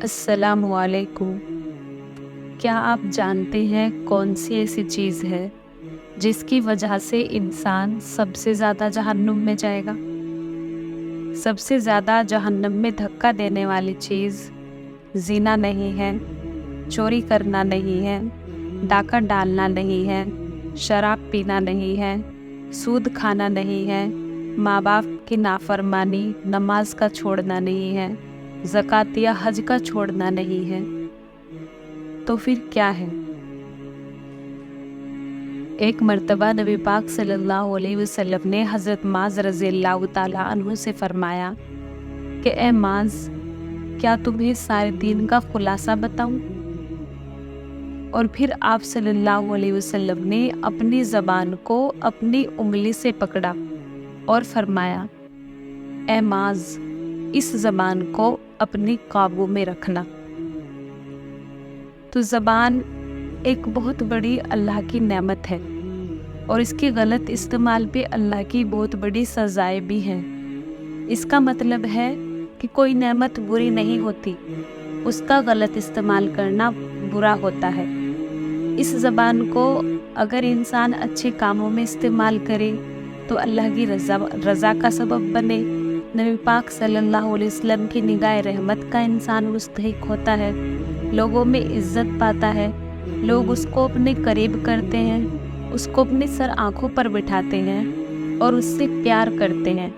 السلام علیکم۔ کیا آپ جانتے ہیں کون سی ایسی چیز ہے جس کی وجہ سے انسان سب سے زیادہ جہنم میں جائے گا؟ سب سے زیادہ جہنم میں دھکا دینے والی چیز زنا نہیں ہے، چوری کرنا نہیں ہے، ڈاکہ ڈالنا نہیں ہے، شراب پینا نہیں ہے، سود کھانا نہیں ہے، ماں باپ کی نافرمانی، نماز کا چھوڑنا نہیں ہے، زکوٰۃ یا حج کا چھوڑنا نہیں ہے۔ تو پھر کیا ہے؟ ایک مرتبہ نبی پاک صلی اللہ علیہ وسلم نے حضرت معاذ رضی اللہ تعالیٰ عنہ سے فرمایا کہ اے معاذ، کیا تمہیں سارے دین کا خلاصہ بتاؤں؟ اور پھر آپ صلی اللہ علیہ وسلم نے اپنی زبان کو اپنی انگلی سے پکڑا اور فرمایا، اے معاذ، اس زبان کو اپنی قابو میں رکھنا۔ تو زبان ایک بہت بڑی اللہ کی نعمت ہے، اور اس کے غلط استعمال پہ اللہ کی بہت بڑی سزائیں بھی ہیں۔ اس کا مطلب ہے کہ کوئی نعمت بری نہیں ہوتی، اس کا غلط استعمال کرنا برا ہوتا ہے۔ اس زبان کو اگر انسان اچھے کاموں میں استعمال کرے تو اللہ کی رضا کا سبب بنے، نبی پاک صلی اللہ علیہ وسلم کی نگاہ رحمت کا انسان مستحق ہوتا ہے، لوگوں میں عزت پاتا ہے، لوگ اس کو اپنے قریب کرتے ہیں، اس کو اپنے سر آنکھوں پر بٹھاتے ہیں اور اس سے پیار کرتے ہیں،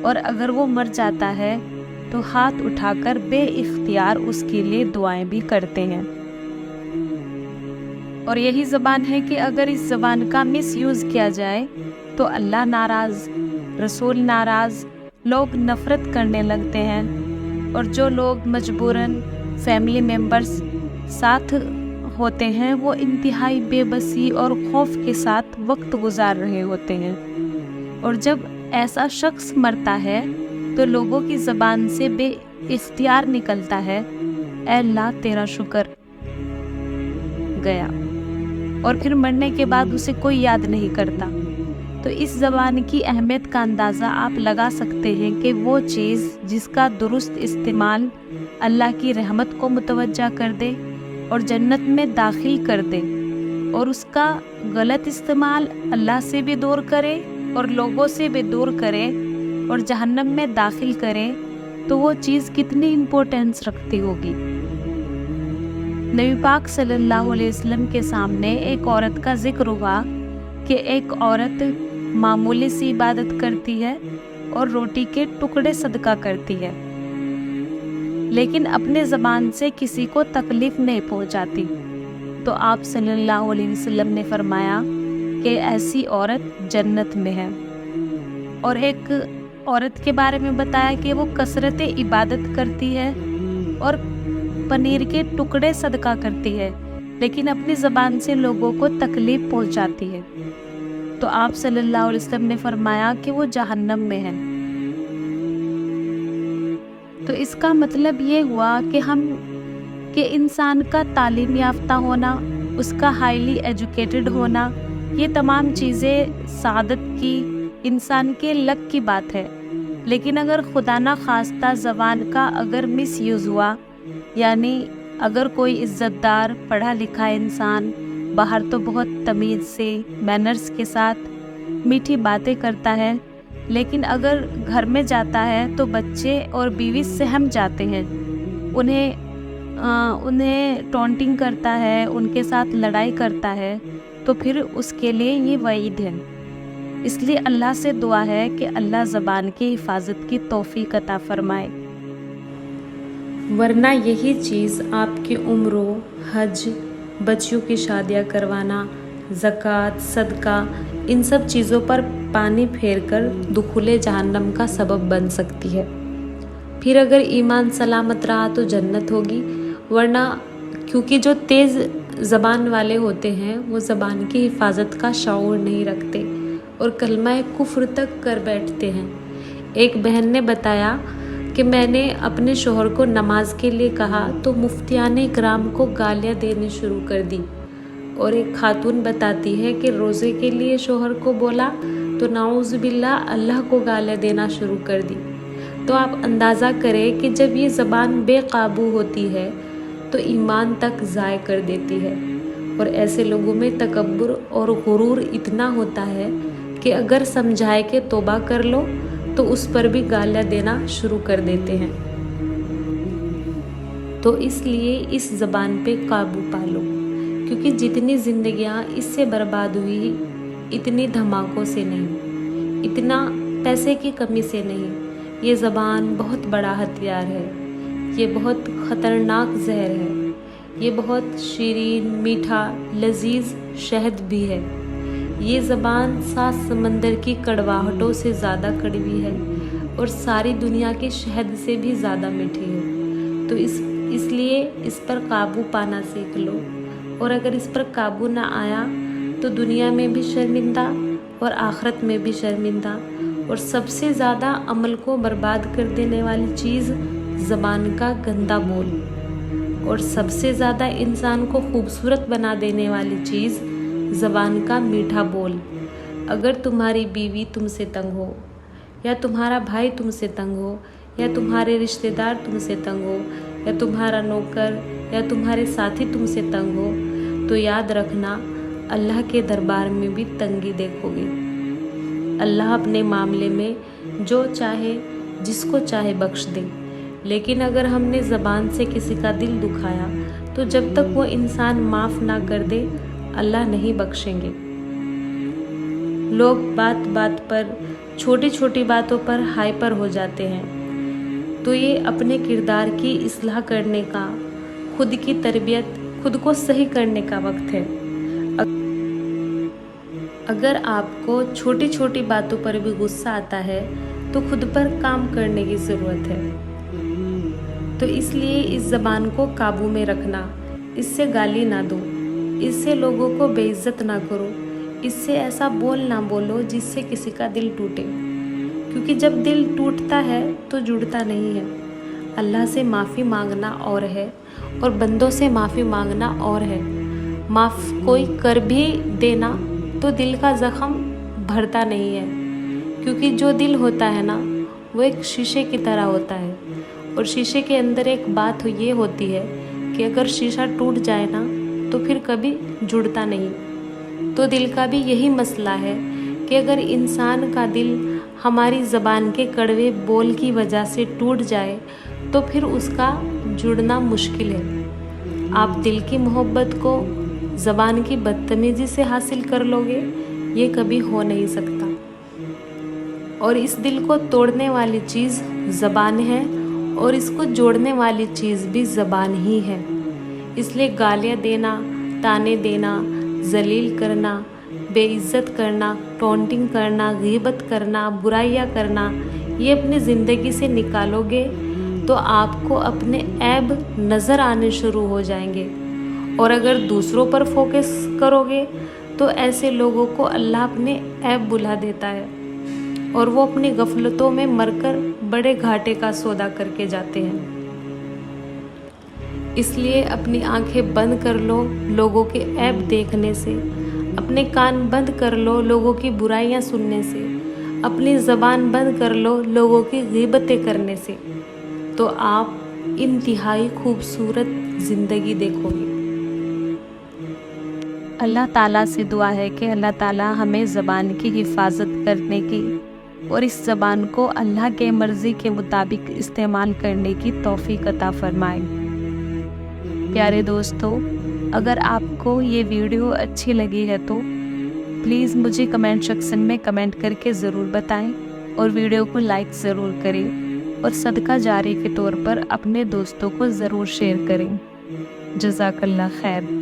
اور اگر وہ مر جاتا ہے تو ہاتھ اٹھا کر بے اختیار اس کے لیے دعائیں بھی کرتے ہیں۔ اور یہی زبان ہے کہ اگر اس زبان کا مس یوز کیا جائے تو اللہ ناراض، رسول ناراض، لوگ نفرت کرنے لگتے ہیں، اور جو لوگ مجبوراً فیملی ممبرز ساتھ ہوتے ہیں وہ انتہائی بے بسی اور خوف کے ساتھ وقت گزار رہے ہوتے ہیں۔ اور جب ایسا شخص مرتا ہے تو لوگوں کی زبان سے بے اختیار نکلتا ہے، اے اللہ تیرا شکر، گیا، اور پھر مرنے کے بعد اسے کوئی یاد نہیں کرتا۔ تو اس زبان کی اہمیت کا اندازہ آپ لگا سکتے ہیں کہ وہ چیز جس کا درست استعمال اللہ کی رحمت کو متوجہ کر دے اور جنت میں داخل کر دے، اور اس کا غلط استعمال اللہ سے بھی دور کرے اور لوگوں سے بھی دور کرے اور جہنم میں داخل کرے، تو وہ چیز کتنی امپورٹنس رکھتی ہوگی۔ نبی پاک صلی اللہ علیہ وسلم کے سامنے ایک عورت کا ذکر ہوا کہ ایک عورت معمولی سی عبادت کرتی ہے اور روٹی کے ٹکڑے صدقہ کرتی ہے، لیکن اپنے زبان سے کسی کو تکلیف نہیں پہنچاتی۔ تو آپ صلی اللہ علیہ وسلم نے فرمایا کہ ایسی عورت جنت میں ہے۔ اور ایک عورت کے بارے میں بتایا کہ وہ کثرت عبادت کرتی ہے اور پنیر کے ٹکڑے صدقہ کرتی ہے، لیکن اپنی زبان سے لوگوں کو تکلیف پہنچاتی ہے۔ تو آپ صلی اللہ علیہ وسلم نے فرمایا کہ وہ جہنم میں ہے۔ تو اس کا مطلب یہ ہوا کہ انسان کا تعلیم یافتہ ہونا، اس کا ہائیلی ایجوکیٹڈ ہونا، یہ تمام چیزیں سعادت کی، انسان کے لک کی بات ہے۔ لیکن اگر خدا نہ خواستہ زبان کا اگر مس یوز ہوا، یعنی اگر کوئی عزت دار پڑھا لکھا انسان باہر تو بہت تمیز سے مینرز کے ساتھ میٹھی باتیں کرتا ہے، لیکن اگر گھر میں جاتا ہے تو بچے اور بیوی سہم جاتے ہیں، انہیں ٹونٹنگ کرتا ہے، ان کے ساتھ لڑائی کرتا ہے، تو پھر اس کے لیے یہ وعید ہے۔ اس لیے اللہ سے دعا ہے کہ اللہ زبان کی حفاظت کی توفیق عطا فرمائے، ورنہ یہی چیز آپ کی عمروں، حج، بچیوں کی شادیاں کروانا، زکوٰۃ، صدقہ، ان سب چیزوں پر پانی پھیر کر دخول جہنم کا سبب بن سکتی ہے۔ پھر اگر ایمان سلامت رہا تو جنت ہوگی، ورنہ کیونکہ جو تیز زبان والے ہوتے ہیں وہ زبان کی حفاظت کا شعور نہیں رکھتے اور کلمہ کفر تک کر بیٹھتے ہیں۔ ایک بہن نے بتایا کہ میں نے اپنے شوہر کو نماز کے لیے کہا تو مفتیان اکرام کو گالیاں دینی شروع کر دی، اور ایک خاتون بتاتی ہے کہ روزے کے لیے شوہر کو بولا تو نعوذ باللہ اللہ کو گالیاں دینا شروع کر دی۔ تو آپ اندازہ کریں کہ جب یہ زبان بے قابو ہوتی ہے تو ایمان تک ضائع کر دیتی ہے، اور ایسے لوگوں میں تکبر اور غرور اتنا ہوتا ہے کہ اگر سمجھائے کہ توبہ کر لو تو اس پر بھی گالیاں دینا شروع کر دیتے ہیں۔ تو اس لیے اس زبان پہ قابو پالو، کیونکہ جتنی زندگیاں اس سے برباد ہوئی اتنی دھماکوں سے نہیں، اتنا پیسے کی کمی سے نہیں۔ یہ زبان بہت بڑا ہتھیار ہے، یہ بہت خطرناک زہر ہے، یہ بہت شیرین، میٹھا، لذیذ شہد بھی ہے۔ یہ زبان 7 سمندر کی کڑواہٹوں سے زیادہ کڑوی ہے اور ساری دنیا کے شہد سے بھی زیادہ میٹھی ہے۔ تو اس لیے اس پر قابو پانا سیکھ لو، اور اگر اس پر قابو نہ آیا تو دنیا میں بھی شرمندہ اور آخرت میں بھی شرمندہ۔ اور سب سے زیادہ عمل کو برباد کر دینے والی چیز زبان کا گندا بول، اور سب سے زیادہ انسان کو خوبصورت بنا دینے والی چیز زبان کا میٹھا بول۔ اگر تمہاری بیوی تم سے تنگ ہو، یا تمہارا بھائی تم سے تنگ ہو، یا تمہارے رشتہ دار تم سے تنگ ہو، یا تمہارا نوکر یا تمہارے ساتھی تم سے تنگ ہو، تو یاد رکھنا اللہ کے دربار میں بھی تنگی دیکھو گے۔ اللہ اپنے معاملے میں جو چاہے جس کو چاہے بخش دے، لیکن اگر ہم نے زبان سے کسی کا دل دکھایا تو جب تک وہ انسان معاف نہ کر دے اللہ نہیں بخشیں گے۔ لوگ بات بات پر، چھوٹی چھوٹی باتوں پر ہائپر ہو جاتے ہیں، تو یہ اپنے کردار کی اصلاح کرنے کا، خود کی تربیت، خود کو صحیح کرنے کا وقت ہے۔ اگر آپ کو چھوٹی چھوٹی باتوں پر بھی غصہ آتا ہے تو خود پر کام کرنے کی ضرورت ہے۔ تو اس لیے اس زبان کو قابو میں رکھنا، اس سے گالی نہ دو، اس سے لوگوں کو بے عزت نہ کرو، اس سے ایسا بول نہ بولو جس سے کسی کا دل ٹوٹے، کیونکہ جب دل ٹوٹتا ہے تو جڑتا نہیں ہے۔ اللہ سے معافی مانگنا اور ہے اور بندوں سے معافی مانگنا اور ہے۔ معاف کوئی کر بھی دینا تو دل کا زخم بھرتا نہیں ہے، کیونکہ جو دل ہوتا ہے نا وہ ایک شیشے کی طرح ہوتا ہے، اور شیشے کے اندر ایک بات یہ ہوتی ہے کہ اگر شیشہ ٹوٹ جائے نا تو پھر کبھی جڑتا نہیں۔ تو دل کا بھی یہی مسئلہ ہے کہ اگر انسان کا دل ہماری زبان کے کڑوے بول کی وجہ سے ٹوٹ جائے تو پھر اس کا جڑنا مشکل ہے۔ آپ دل کی محبت کو زبان کی بدتمیزی سے حاصل کر لو گے، یہ کبھی ہو نہیں سکتا۔ اور اس دل کو توڑنے والی چیز زبان ہے، اور اس کو جوڑنے والی چیز بھی زبان ہی ہے۔ اس لیے گالیاں دینا، تانے دینا، ذلیل کرنا، بے عزت کرنا، ٹونٹنگ کرنا، غیبت کرنا، برائیاں کرنا، یہ اپنی زندگی سے نکالو گے تو آپ کو اپنے عیب نظر آنے شروع ہو جائیں گے۔ اور اگر دوسروں پر فوکس کرو گے تو ایسے لوگوں کو اللہ اپنے عیب بلا دیتا ہے، اور وہ اپنی غفلتوں میں مر کر بڑے گھاٹے کا سودا کر کے جاتے ہیں۔ اس لیے اپنی آنکھیں بند کر لو لوگوں کے عیب دیکھنے سے، اپنے کان بند کر لو لوگوں کی برائیاں سننے سے، اپنی زبان بند کر لو لوگوں کی غیبتیں کرنے سے، تو آپ انتہائی خوبصورت زندگی دیکھو گے۔ اللہ تعالیٰ سے دعا ہے کہ اللہ تعالیٰ ہمیں زبان کی حفاظت کرنے کی اور اس زبان کو اللہ کے مرضی کے مطابق استعمال کرنے کی توفیق عطا فرمائے۔ پیارے دوستو، اگر آپ کو یہ ویڈیو اچھی لگی ہے تو پلیز مجھے کمنٹ سیکشن میں کمنٹ کر کے ضرور بتائیں، اور ویڈیو کو لائک ضرور کریں، اور صدقہ جاری کے طور پر اپنے دوستوں کو ضرور شیئر کریں۔ جزاک اللہ خیر۔